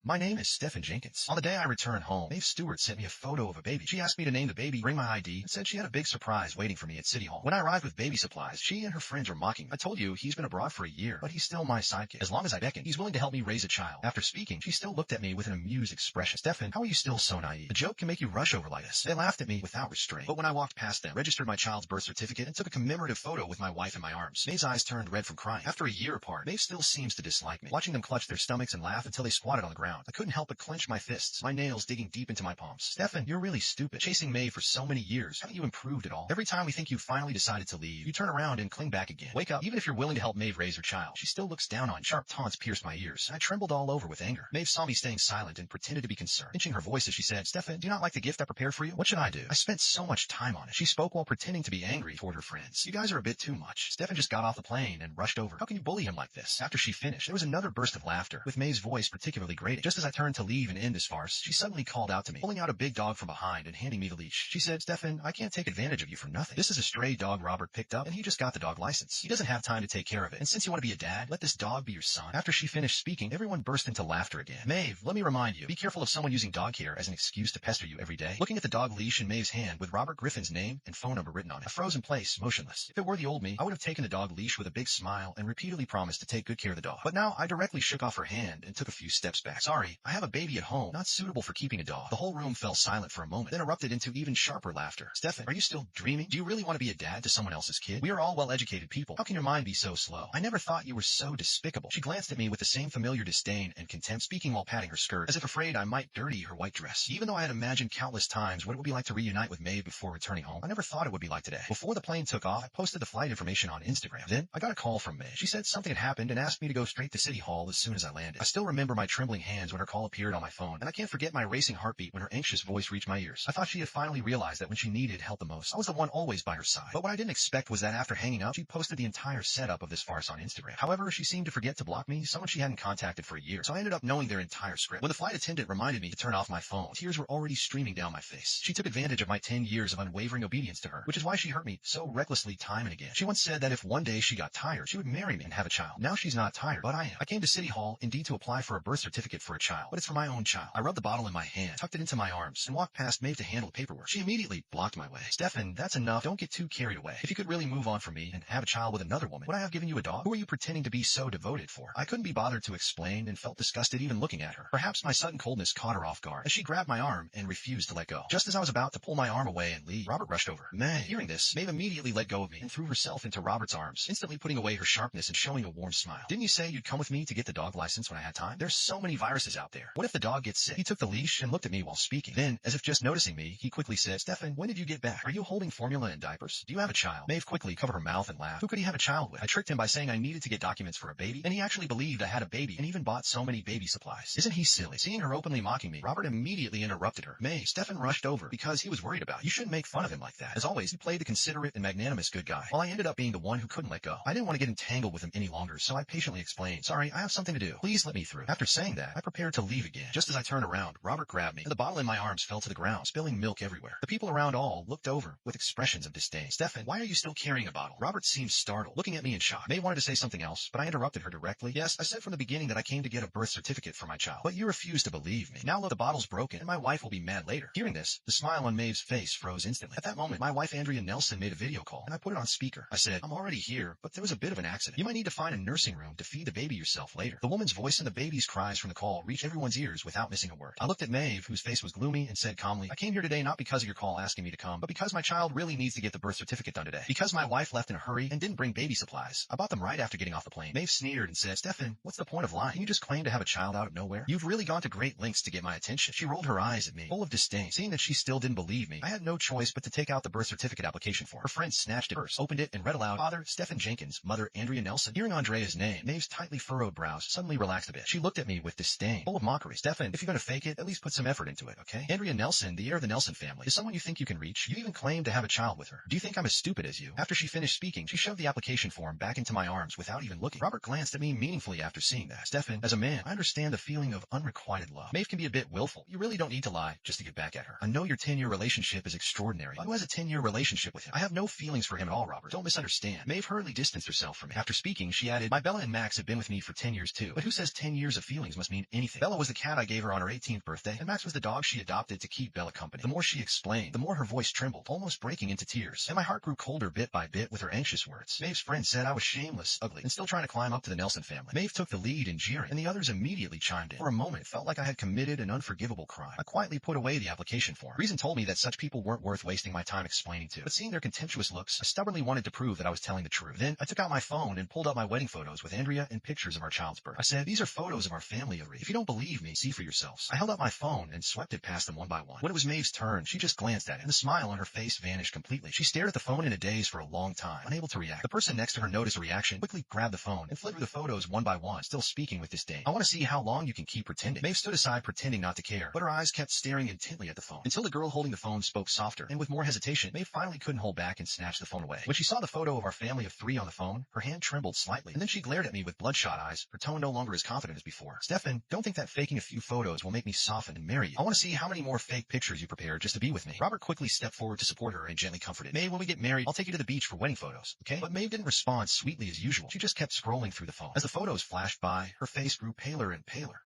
My name is Stephen Jenkins. On the day I returned home, Maeve Stewart sent me a photo of a baby. She asked me to name the baby, bring my ID, and said she had a big surprise waiting for me at City Hall. When I arrived with baby supplies, she and her friends were mocking me. I told you he's been abroad for a year, but he's still my sidekick. As long as I beckon, he's willing to help me raise a child. After speaking, she still looked at me with an amused expression. Stephen, how are you still so naive? A joke can make you rush over like this. They laughed at me without restraint. But when I walked past them, registered my child's birth certificate, and took a commemorative photo with my wife in my arms, Maeve's eyes turned red from crying. After a year apart, Maeve still seems to dislike me. Watching them clutch their stomachs and laugh until they squatted on the ground, I couldn't help but clench my fists, my nails digging deep into my palms. Stephen, you're really stupid. Chasing Maeve for so many years, haven't you improved at all? Every time we think you finally decided to leave, you turn around and cling back again. Wake up. Even if you're willing to help Maeve raise her child, she still looks down on you. Sharp taunts pierced my ears, and I trembled all over with anger. Maeve saw me staying silent and pretended to be concerned, pinching her voice as she said, Stephen, do you not like the gift I prepared for you? What should I do? I spent so much time on it. She spoke while pretending to be angry toward her friends. You guys are a bit too much. Stephen just got off the plane and rushed over. How can you bully him like this? After she finished, there was another burst of laughter, with Maeve's voice particularly grating. Just as I turned to leave and end this farce, she suddenly called out to me, pulling out a big dog from behind and handing me the leash. She said, Stephen, I can't take advantage of you for nothing. This is a stray dog Robert picked up, and he just got the dog license. He doesn't have time to take care of it, and since you want to be a dad, let this dog be your son. After she finished speaking, everyone burst into laughter again. Maeve, let me remind you, be careful of someone using dog care as an excuse to pester you every day. Looking at the dog leash in Maeve's hand with Robert Griffin's name and phone number written on it, I froze in place, motionless. If it were the old me, I would have taken the dog leash with a big smile and repeatedly promised to take good care of the dog. But now I directly shook off her hand and took a few steps back. Sorry, I have a baby at home, not suitable for keeping a dog. The whole room fell silent for a moment, then erupted into even sharper laughter. Stephen, are you still dreaming? Do you really want to be a dad to someone else's kid? We are all well-educated people. How can your mind be so slow? I never thought you were so despicable. She glanced at me with the same familiar disdain and contempt, speaking while patting her skirt, as if afraid I might dirty her white dress. Even though I had imagined countless times what it would be like to reunite with Maeve before returning home, I never thought it would be like today. Before the plane took off, I posted the flight information on Instagram. Then, I got a call from Maeve. She said something had happened and asked me to go straight to City Hall as soon as I landed. I still remember my trembling hands when her call appeared on my phone, and I can't forget my racing heartbeat when her anxious voice reached my ears. I thought she had finally realized that when she needed help the most, I was the one always by her side. But what I didn't expect was that after hanging up, she posted the entire setup of this farce on Instagram. However, she seemed to forget to block me, someone she hadn't contacted for a year, so I ended up knowing their entire script. When the flight attendant reminded me to turn off my phone, tears were already streaming down my face. She took advantage of my 10 years of unwavering obedience to her, which is why she hurt me so recklessly time and again. She once said that if one day she got tired, she would marry me and have a child. Now she's not tired, but I am. I came to City Hall, indeed, to apply for a birth certificate for a child, but it's for my own child. I rubbed the bottle in my hand, tucked it into my arms, and walked past Maeve to handle the paperwork. She immediately blocked my way. Stephen, that's enough. Don't get too carried away. If you could really move on from me and have a child with another woman, would I have given you a dog? Who are you pretending to be so devoted for? I couldn't be bothered to explain and felt disgusted even looking at her. Perhaps my sudden coldness caught her off guard as she grabbed my arm and refused to let go. Just as I was about to pull my arm away and leave, Robert rushed over. Maeve. Hearing this, Maeve immediately let go of me and threw herself into Robert's arms, instantly putting away her sharpness and showing a warm smile. Didn't you say you'd come with me to get the dog license when I had time? There's so many viruses out there. What if the dog gets sick? He took the leash and looked at me while speaking. Then, as if just noticing me, he quickly said, Stephen, when did you get back? Are you holding formula and diapers? Do you have a child? Maeve quickly covered her mouth and laughed. Who could he have a child with? I tricked him by saying I needed to get documents for a baby, and he actually believed I had a baby and even bought so many baby supplies. Isn't he silly? Seeing her openly mocking me, Robert immediately interrupted her. Maeve, Stephen rushed over because he was worried about you. You shouldn't make fun of him like that. As always, he played the considerate and magnanimous good guy, while I ended up being the one who couldn't let go. I didn't want to get entangled with him any longer, so I patiently explained, sorry, I have something to do. Please let me through. After saying that, I prepared to leave again. Just as I turned around, Robert grabbed me, and the bottle in my arms fell to the ground, spilling milk everywhere. The people around all looked over with expressions of disdain. Stephen, why are you still carrying a bottle? Robert seemed startled, looking at me in shock. May wanted to say something else, but I interrupted her directly. Yes, I said from the beginning that I came to get a birth certificate for my child, but you refused to believe me. Now look, the bottle's broken, and my wife will be mad later. Hearing this, the smile on Maeve's face froze instantly. At that moment, my wife Andrea Nelson made a video call, and I put it on speaker. I said, I'm already here, but there was a bit of an accident. You might need to find a nursing room to feed the baby yourself later. The woman's voice and the baby's cries from the call reached everyone's ears without missing a word. I looked at Maeve, whose face was gloomy, and said calmly, I came here today not because of your call asking me to come, but because my child really needs to get the birth certificate done today. Because my wife left in a hurry and didn't bring baby supplies. I bought them right after getting off the plane. Maeve sneered and said, Stephen, what's the point of lying? Can you just claim to have a child out of nowhere? You've really gone to great lengths to get my attention. She rolled her eyes at me, full of disdain. Seeing that she still didn't believe me, I had no choice but to take out the birth certificate application form. Her friend snatched it first, opened it, and read aloud, Father Stephen Jenkins, Mother Andrea Nelson. Hearing Andrea's name, Maeve's tightly furrowed brows suddenly relaxed a bit. She looked at me with disdain, full of mockery. Stephen, if you're going to fake it, at least put some effort into it, okay? Andrea Nelson, the heir of the Nelson family, is someone you think you can reach. You even claim to have a child with her. Do you think I'm as stupid as you? After she finished speaking, she shoved the application form back into my arms without even looking. Robert glanced at me meaningfully after seeing that. Stephen, as a man, I understand the feeling of unrequited love. Maeve can be a bit willful. You really don't need to lie just to get back at her. I know your 10-year relationship is extraordinary. But who has a 10-year relationship with him? I have no feelings for him at all, Robert. Don't misunderstand. Maeve hurriedly distanced herself from me. After speaking, she added, my Bella and Max have been with me for 10 years too. But who says 10 years of feelings must mean anything. Bella was the cat I gave her on her 18th birthday, and Max was the dog she adopted to keep Bella company. The more she explained, the more her voice trembled, almost breaking into tears, and my heart grew colder bit by bit with her anxious words. Maeve's friend said I was shameless, ugly, and still trying to climb up to the Nelson family. Maeve took the lead in jeering, and the others immediately chimed in. For a moment, it felt like I had committed an unforgivable crime. I quietly put away the application form. Reason told me that such people weren't worth wasting my time explaining to, but seeing their contemptuous looks, I stubbornly wanted to prove that I was telling the truth. Then I took out my phone and pulled up my wedding photos with Andrea and pictures of our child's birth. I said, these are photos of our family. If you don't believe me, see for yourselves. I held up my phone and swept it past them one by one. When it was Maeve's turn, she just glanced at it, and the smile on her face vanished completely. She stared at the phone in a daze for a long time, unable to react. The person next to her noticed a reaction, quickly grabbed the phone, and flipped through the photos one by one, still speaking with disdain. I want to see how long you can keep pretending. Maeve stood aside, pretending not to care, but her eyes kept staring intently at the phone, until the girl holding the phone spoke softer, and with more hesitation. Maeve finally couldn't hold back and snatched the phone away. When she saw the photo of our family of 3 on the phone, her hand trembled slightly, and then she glared at me with bloodshot eyes, her tone no longer as confident as before. Stefan, don't think that faking a few photos will make me soften and marry you. I want to see how many more fake pictures you prepare just to be with me. Robert quickly stepped forward to support her and gently comforted. Maeve, when we get married, I'll take you to the beach for wedding photos, okay? But Maeve didn't respond sweetly as usual. She just kept scrolling through the phone. As the photos flashed by, her face grew paler and paler.